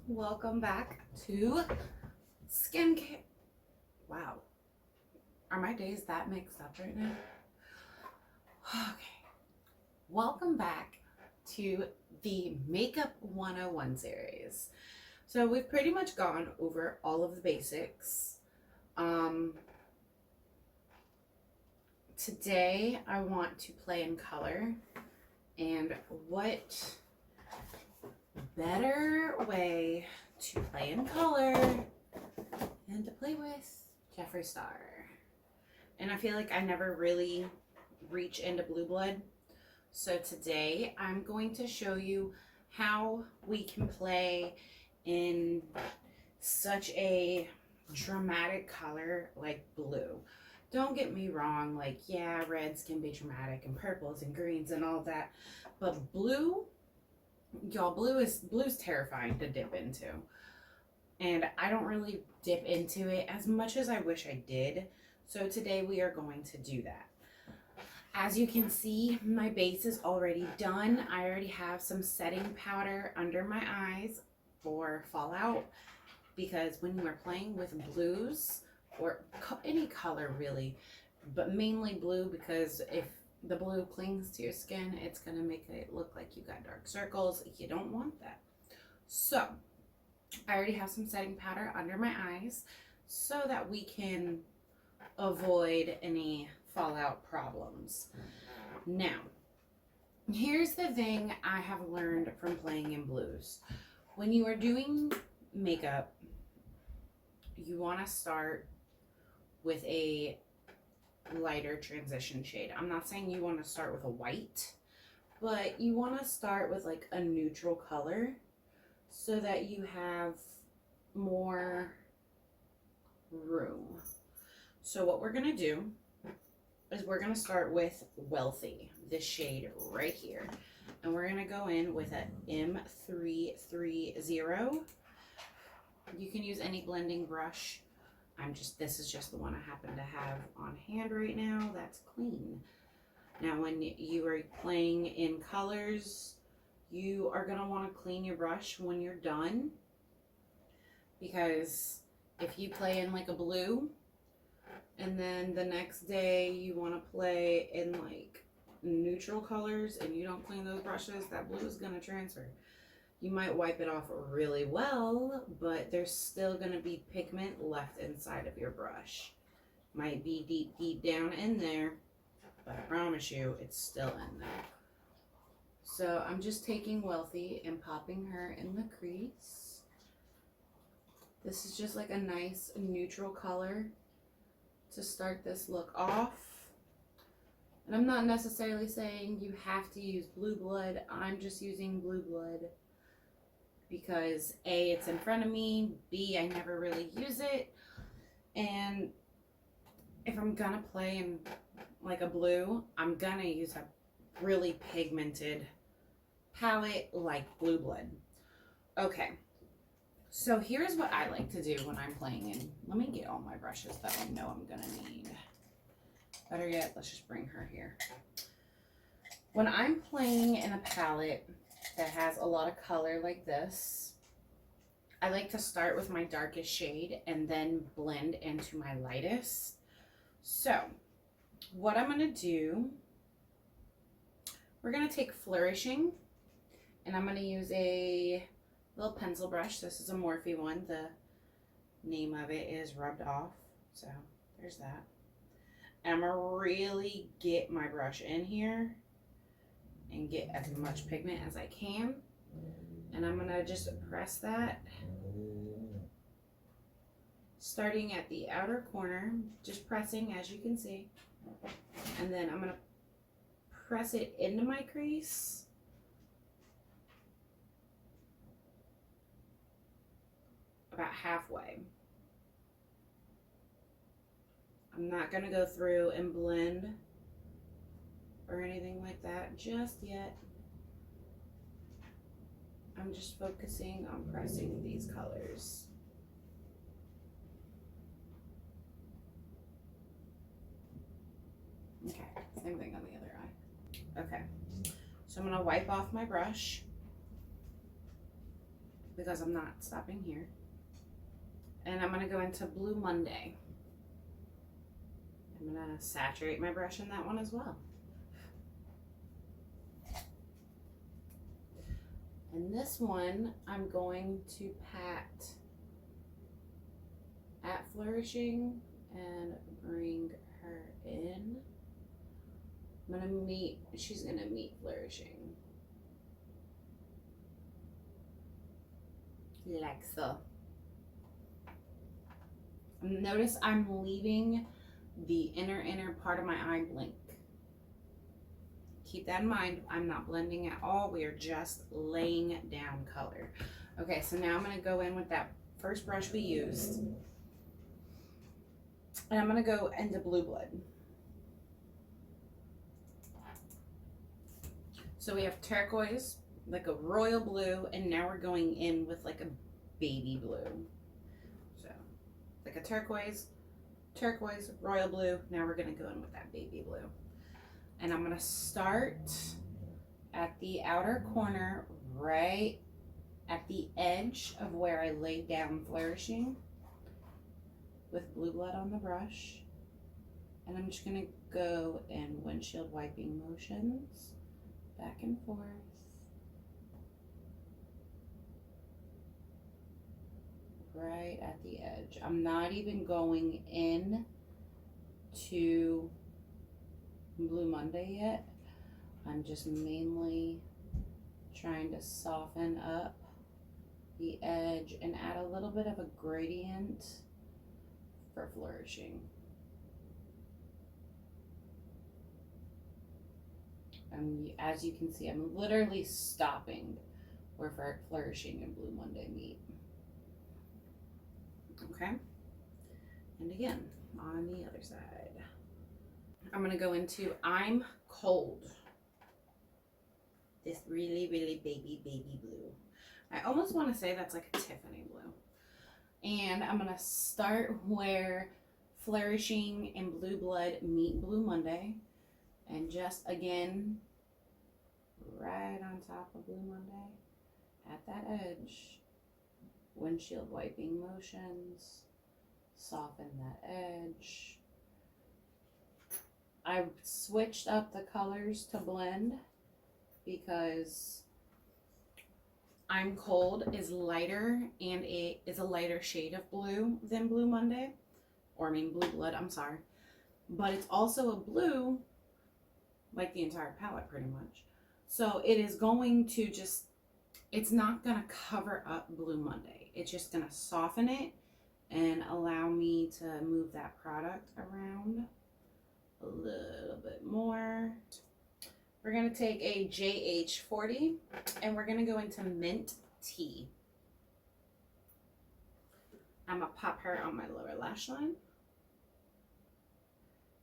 Welcome back to skincare. Wow, are my days that mixed up right now? Okay, welcome back to the Makeup 101 series. So we've pretty much gone over all of the basics. Today I want to play in color, and what better way to play in color and to play with Jeffree Star. And I feel like I never really reach into blue blood. So today I'm going to show you how we can play in such a dramatic color like blue. Don't get me wrong, like, yeah, reds can be dramatic and purples and greens and all that, but blue, y'all, blue's terrifying to dip into. And I don't really dip into it as much as I wish I did. So today we are going to do that. As you can see, my base is already done. I already have some setting powder under my eyes for fallout, because when we're playing with blues, or any color really, but mainly blue, because if the blue clings to your skin, it's going to make it look like you got dark circles. You don't want that. So I already have some setting powder under my eyes so that we can avoid any fallout problems. Now, here's the thing I have learned from playing in blues. When you are doing makeup, you want to start with a lighter transition shade. I'm not saying you want to start with a white, but you want to start with like a neutral color so that you have more room. So what we're going to do is we're going to start with Wealthy, this shade right here. And we're going to go in with an M330. You can use any blending brush. This is just the one I happen to have on hand right now. That's clean. Now, when you are playing in colors, you are going to want to clean your brush when you're done, because if you play in like a blue and then the next day you want to play in like neutral colors and you don't clean those brushes, that blue is going to transfer. You might wipe it off really well, but there's still going to be pigment left inside of your brush. Might be deep, deep down in there, but I promise you it's still in there. So I'm just taking Wealthy and popping her in the crease. This is just like a nice neutral color to start this look off. And I'm not necessarily saying you have to use blue blood. I'm just using blue blood because A, it's in front of me, B, I never really use it, and if I'm gonna play in like a blue, I'm gonna use a really pigmented palette like blue blood. Okay, so here's what I like to do when I'm playing in. Let me get all my brushes that I know I'm gonna need. Better yet, let's just bring her here. When I'm playing in a palette that has a lot of color like this, I like to start with my darkest shade and then blend into my lightest. So what I'm going to do, we're going to take Flourishing, and I'm going to use a little pencil brush. This is a Morphe one. The name of it is Rubbed Off, so there's that. And I'm going to really get my brush in here and get as much pigment as I can. And I'm gonna just press that, starting at the outer corner, just pressing, as you can see. And then I'm gonna press it into my crease. About halfway. I'm not gonna go through and blend or anything like that just yet. I'm just focusing on pressing these colors. Okay, same thing on the other eye. Okay, so I'm gonna wipe off my brush because I'm not stopping here. And I'm gonna go into Blue Monday. I'm gonna saturate my brush in that one as well. And this one, I'm going to pat at Flourishing and bring her in. She's gonna meet Flourishing. Like so. Notice I'm leaving the inner part of my eye blank. Keep that in mind. I'm not blending at all. We are just laying down color. Okay, so now I'm going to go in with that first brush we used. And I'm going to go into Blue Blood. So we have turquoise, like a royal blue, and now we're going in with like a baby blue. So, like a turquoise, royal blue. Now we're going to go in with that baby blue. And I'm going to start at the outer corner, right at the edge of where I laid down Flourishing with Blue Blood on the brush. And I'm just going to go in windshield wiping motions, back and forth. Right at the edge. I'm not even going in to Blue Monday yet. I'm just mainly trying to soften up the edge and add a little bit of a gradient for Flourishing. And as you can see, I'm literally stopping where Flourishing and Blue Monday meet. Okay, and again on the other side. I'm going to go into I'm Cold. This really, really baby blue. I almost want to say that's like a Tiffany blue. And I'm going to start where Flourishing and Blue Blood meet Blue Monday. And just again, right on top of Blue Monday, at that edge, windshield wiping motions, soften that edge. I switched up the colors to blend because I'm Cold is lighter and it is a lighter shade of blue than Blue Monday, or I mean Blue Blood, I'm sorry. But it's also a blue, like the entire palette pretty much. So it is going to just, it's not going to cover up Blue Monday. It's just going to soften it and allow me to move that product around a little bit more. We're going to take a JH40 and we're going to go into Mint Tea. I'm going to pop her on my lower lash line.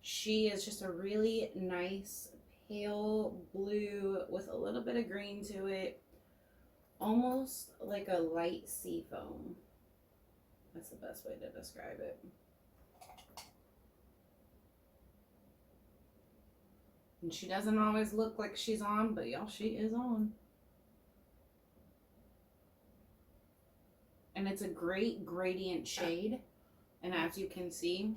She is just a really nice pale blue with a little bit of green to it. Almost like a light sea foam. That's the best way to describe it. And she doesn't always look like she's on, but y'all, she is on. And it's a great gradient shade. And as you can see,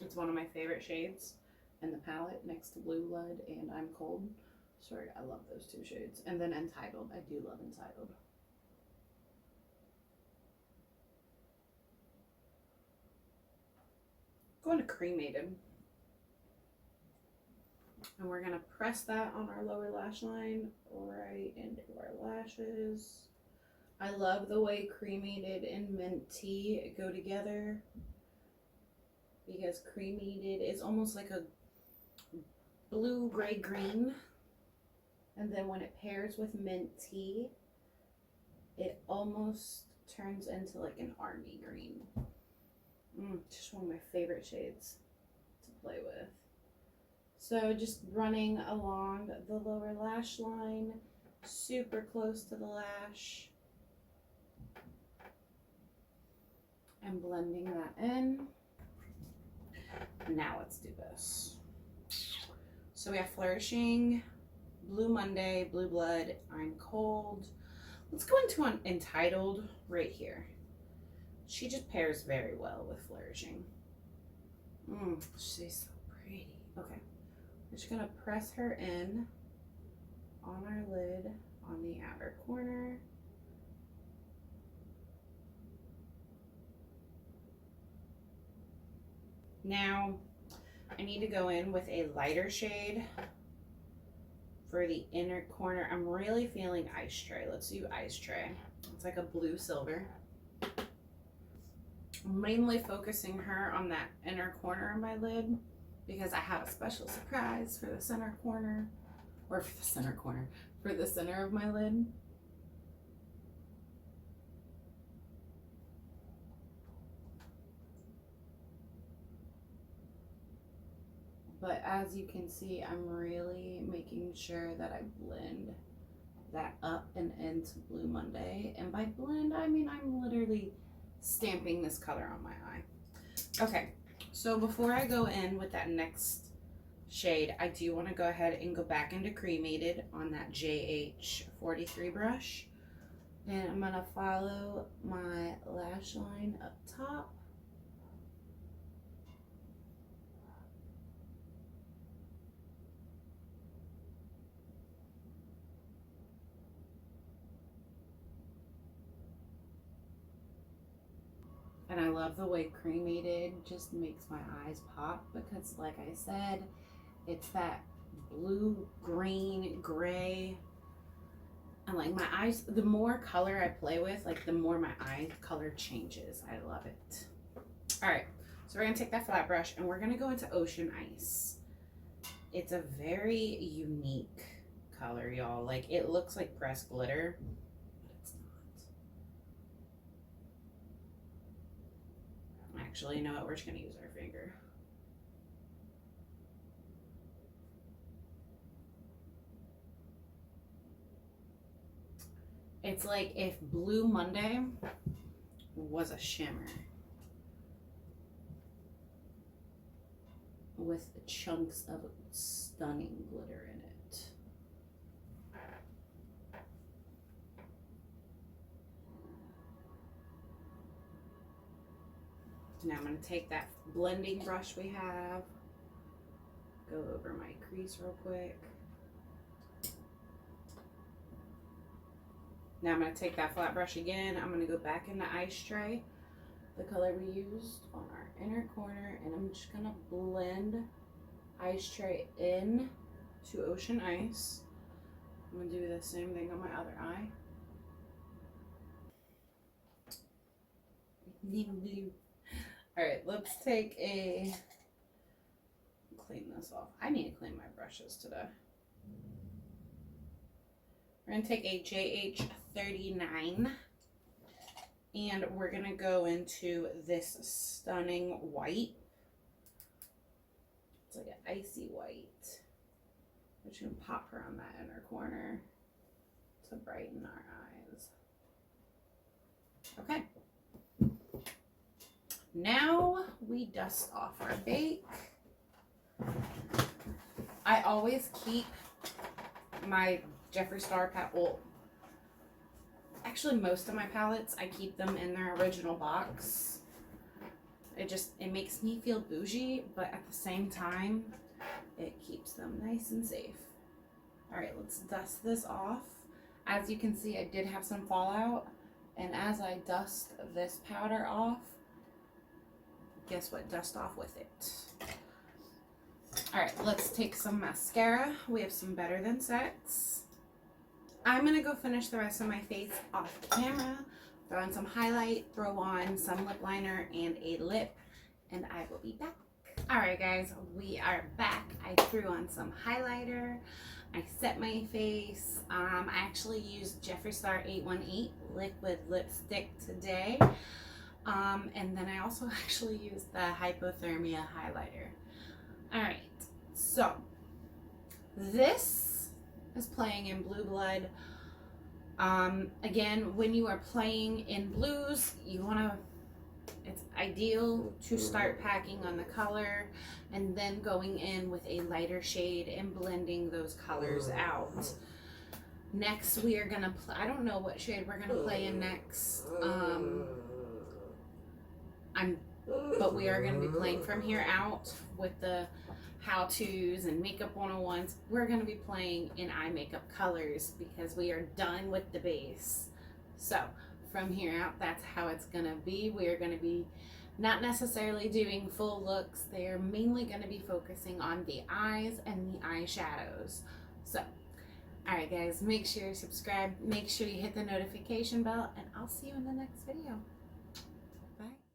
it's one of my favorite shades in the palette next to Blue Blood and I'm Cold. Sorry, I love those two shades. And then Entitled. I do love Entitled. Going to Cremated. And we're going to press that on our lower lash line right into our lashes. I love the way Cremated and Mint Tea go together, because Cremated is almost like a blue, gray, green. And then when it pairs with Mint Tea, it almost turns into like an army green. Just one of my favorite shades to play with. So just running along the lower lash line, super close to the lash. And blending that in. Now let's do this. So we have Flourishing, Blue Monday, Blue Blood, I'm Cold. Let's go into an Entitled right here. She just pairs very well with Flourishing. She's so pretty. Okay, we're just gonna press her in on our lid on the outer corner. Now, I need to go in with a lighter shade for the inner corner. I'm really feeling Ice Tray. Let's do Ice Tray. It's like a blue silver. I'm mainly focusing her on that inner corner of my lid because I have a special surprise for the center corner, or for the center corner, for the center of my lid. But as you can see, I'm really making sure that I blend that up and into Blue Monday. And by blend, I mean I'm literally stamping this color on my eye. Okay, so before I go in with that next shade, I do want to go ahead and go back into Cremated on that JH43 brush. And I'm going to follow my lash line up top. And I love the way Cremated just makes my eyes pop because, like I said, it's that blue, green, gray. And like my eyes, the more color I play with, like the more my eye color changes. I love it. All right, so we're gonna take that flat brush and we're gonna go into Ocean Ice. It's a very unique color, y'all. Like it looks like pressed glitter. Actually, you know what? We're just going to use our finger. It's like if Blue Monday was a shimmer with chunks of stunning glitter in it. Now I'm going to take that blending brush we have, go over my crease real quick. Now I'm going to take that flat brush again. I'm going to go back into Ice Tray, the color we used on our inner corner, and I'm just going to blend Ice Tray in to Ocean Ice. I'm going to do the same thing on my other eye. All right, let's take clean this off. I need to clean my brushes today. We're gonna take a JH39 and we're gonna go into this stunning white. It's like an icy white. We're just gonna pop her on that inner corner to brighten our eyes. Okay. Now we dust off our bake. I always keep my Jeffree Star palette. Well, actually most of my palettes, I keep them in their original box. It makes me feel bougie, but at the same time, it keeps them nice and safe. All right, let's dust this off. As you can see, I did have some fallout, and as I dust this powder off, guess what? Dust off with it. All right, let's take some mascara. We have some Better Than Sex. I'm gonna go finish the rest of my face off camera, throw on some highlight, throw on some lip liner and a lip, and I will be back. All right, guys, we are back. I threw on some highlighter. I set my face. I actually used Jeffree Star 818 liquid lipstick today. And then I also actually used the Hypothermia highlighter. All right, so this is playing in Blue Blood. Again, when you are playing in blues, it's ideal to start packing on the color and then going in with a lighter shade and blending those colors out. Next we are gonna play, I don't know what shade we're gonna play in next. But we are gonna be playing from here out with the how-tos and makeup 101s. We're gonna be playing in eye makeup colors because we are done with the base. So from here out, that's how it's gonna be. We are gonna be not necessarily doing full looks. They are mainly gonna be focusing on the eyes and the eyeshadows. So, all right guys, make sure you subscribe, make sure you hit the notification bell, and I'll see you in the next video.